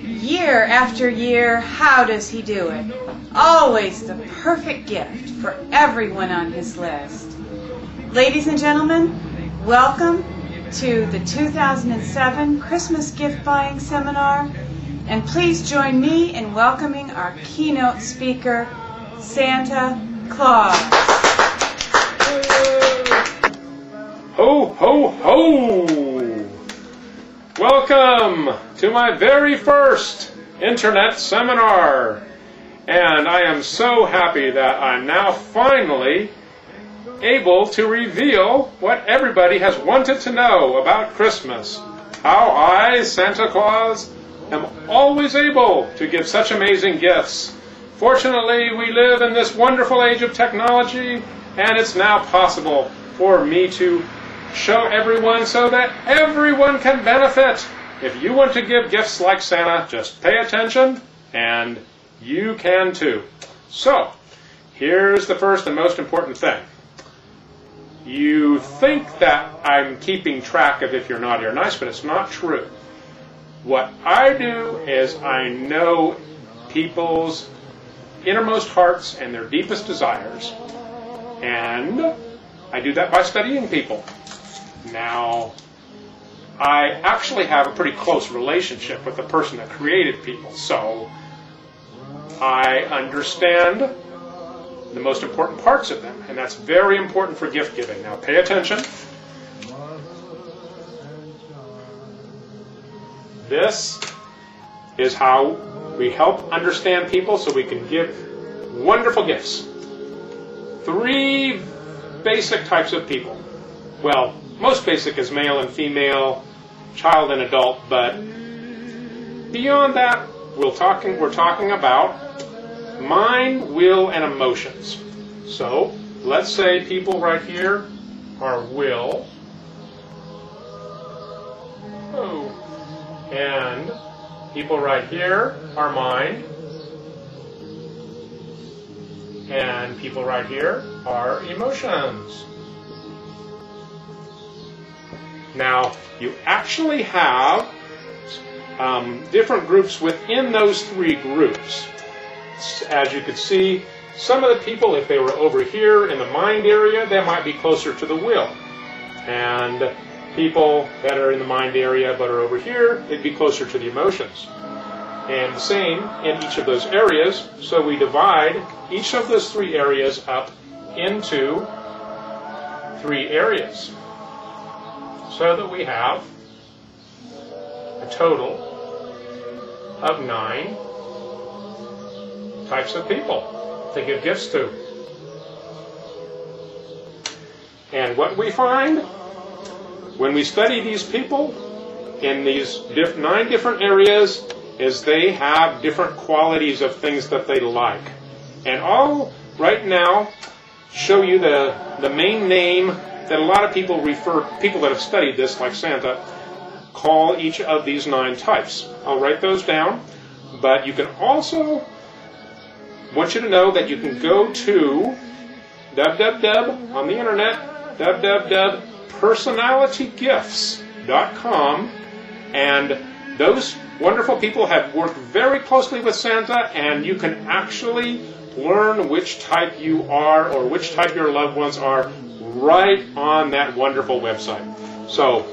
Year after year, how does he do it? Always the perfect gift for everyone on his list. Ladies and gentlemen, welcome to the 2007 Christmas Gift Buying Seminar, and please join me in welcoming our keynote speaker, Santa Claus. Ho, ho, ho! Welcome to my very first internet seminar. And I am so happy that I'm now finally able to reveal what everybody has wanted to know about Christmas. How I, Santa Claus, am always able to give such amazing gifts. Fortunately, we live in this wonderful age of technology, and it's now possible for me to show everyone so that everyone can benefit. If you want to give gifts like Santa, just pay attention, and you can too. So, here's the first and most important thing. You think that I'm keeping track of if you're naughty or nice, but it's not true. What I do is I know people's innermost hearts and their deepest desires. And I do that by studying people. Now, I actually have a pretty close relationship with the person that created people, so I understand the most important parts of them, and that's very important for gift giving. Now, pay attention. This is how we help understand people so we can give wonderful gifts. 3 basic types of people. Well, most basic is male and female, child and adult, but beyond that, we're talking about mind, will, and emotions. So, let's say people right here are will, and people right here are mind, and people right here are emotions. Now, you actually have different groups within those 3 groups. As you can see, some of the people, if they were over here in the mind area, they might be closer to the will. And people that are in the mind area but are over here, they'd be closer to the emotions. And the same in each of those areas, so we divide each of those 3 areas up into 3 areas. So that we have a total of 9 types of people to give gifts to. And what we find when we study these people in these 9 different areas is they have different qualities of things that they like. And I'll right now show you the main name that a lot of people that have studied this, like Santa, call each of these 9 types. I'll write those down, but you can also, want you to know that you can go to on the internet, personalitygifts.com, and those wonderful people have worked very closely with Santa, and you can actually learn which type you are or which type your loved ones are right on that wonderful website. So,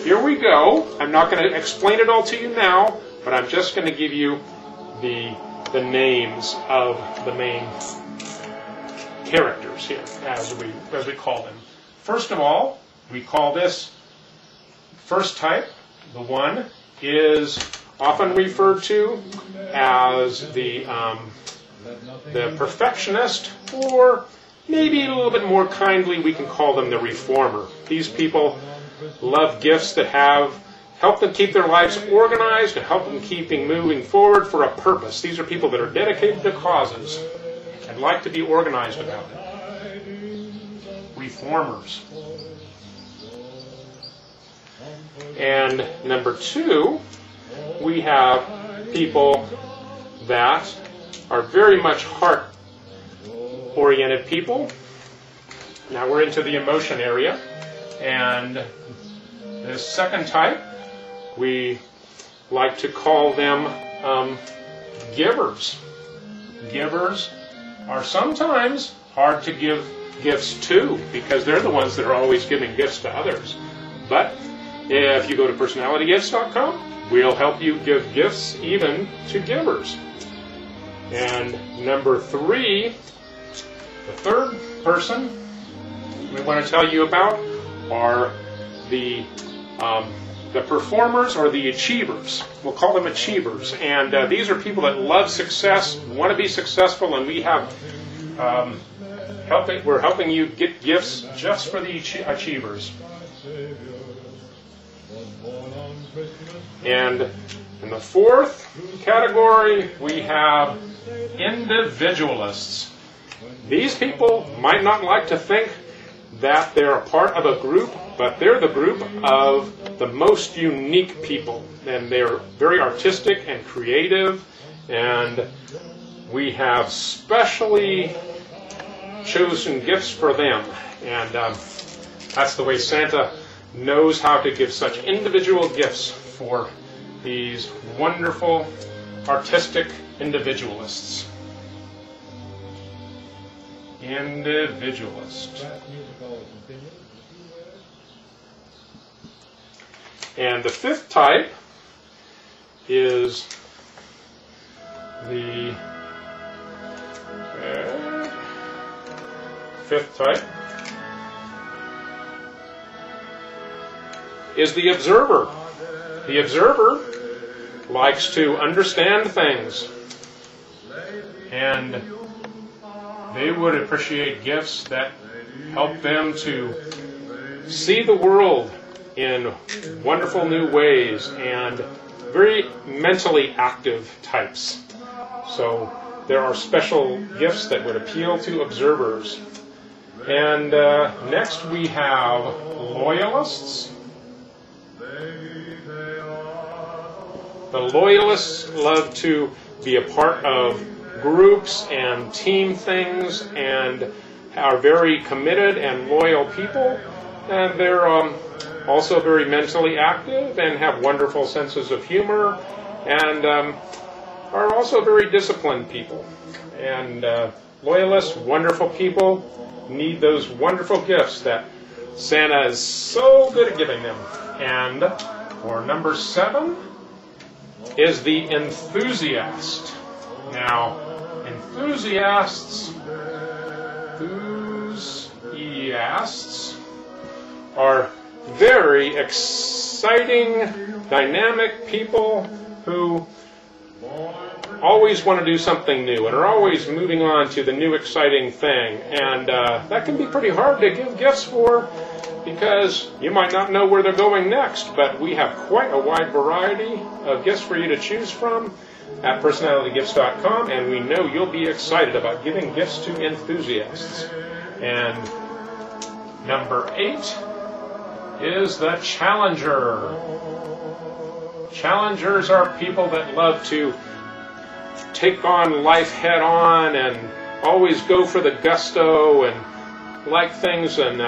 here we go. I'm not going to explain it all to you now, but I'm just going to give you the names of the main characters here, as we call them. First of all, we call this first type. The one is often referred to as the perfectionist, or maybe a little bit more kindly, we can call them the reformer. These people love gifts that help them keep their lives organized and help them keeping moving forward for a purpose. These are people that are dedicated to causes and like to be organized about it. Reformers. And number 2, we have people that are very much heart-oriented people. Now we're into the emotion area. And this second type, we like to call them givers. Givers are sometimes hard to give gifts to because they're the ones that are always giving gifts to others. But if you go to personalitygifts.com, we'll help you give gifts even to givers. And number 3, the third person we want to tell you about are the performers or the achievers. We'll call them achievers. And these are people that love success, want to be successful, and we have we're helping you get gifts just for the achievers. And in the 4th category, we have individualists. These people might not like to think that they're a part of a group, but they're the group of the most unique people. And they're very artistic and creative, and we have specially chosen gifts for them. And that's the way Santa knows how to give such individual gifts for these wonderful artistic individualists. Individualist. And the 5th type is the 5th type is the observer. The observer likes to understand things, and they would appreciate gifts that help them to see the world in wonderful new ways, and very mentally active types. So there are special gifts that would appeal to observers. And next we have loyalists. The loyalists love to be a part of groups and team things, and are very committed and loyal people. And they're also very mentally active and have wonderful senses of humor, and are also very disciplined people. And loyalists, wonderful people, need those wonderful gifts that Santa is so good at giving them. And for number 7 is the enthusiast. Now, enthusiasts are very exciting, dynamic people who always want to do something new and are always moving on to the new exciting thing. And that can be pretty hard to give gifts for, because you might not know where they're going next. But we have quite a wide variety of gifts for you to choose from at personalitygifts.com, and we know you'll be excited about giving gifts to enthusiasts. And number 8 is the challenger. Challengers are people that love to take on life head on and always go for the gusto and like things and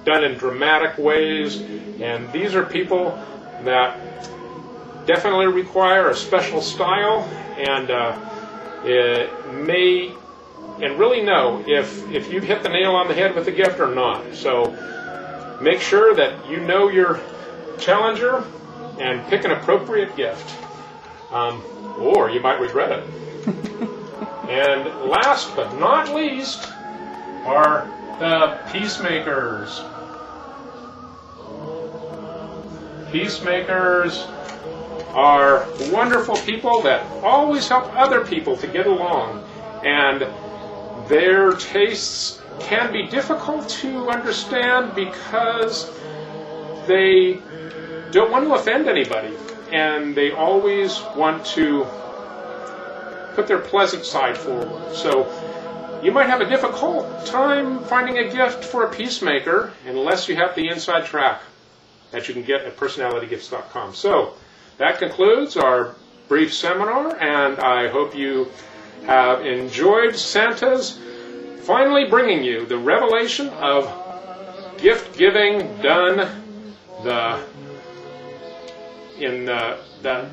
done in dramatic ways. And these are people that definitely require a special style, and really know if you've hit the nail on the head with the gift or not. So make sure that you know your challenger and pick an appropriate gift, or you might regret it. And last but not least are the peacemakers. Peacemakers are wonderful people that always help other people to get along, and their tastes can be difficult to understand because they don't want to offend anybody, and they always want to put their pleasant side forward. So you might have a difficult time finding a gift for a peacemaker unless you have the inside track that you can get at personalitygifts.com. So that concludes our brief seminar, and I hope you have enjoyed Santa's finally bringing you the revelation of gift giving done the in the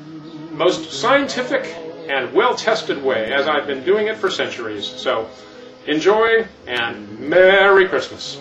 most scientific and well-tested way, as I've been doing it for centuries. So enjoy, and Merry Christmas.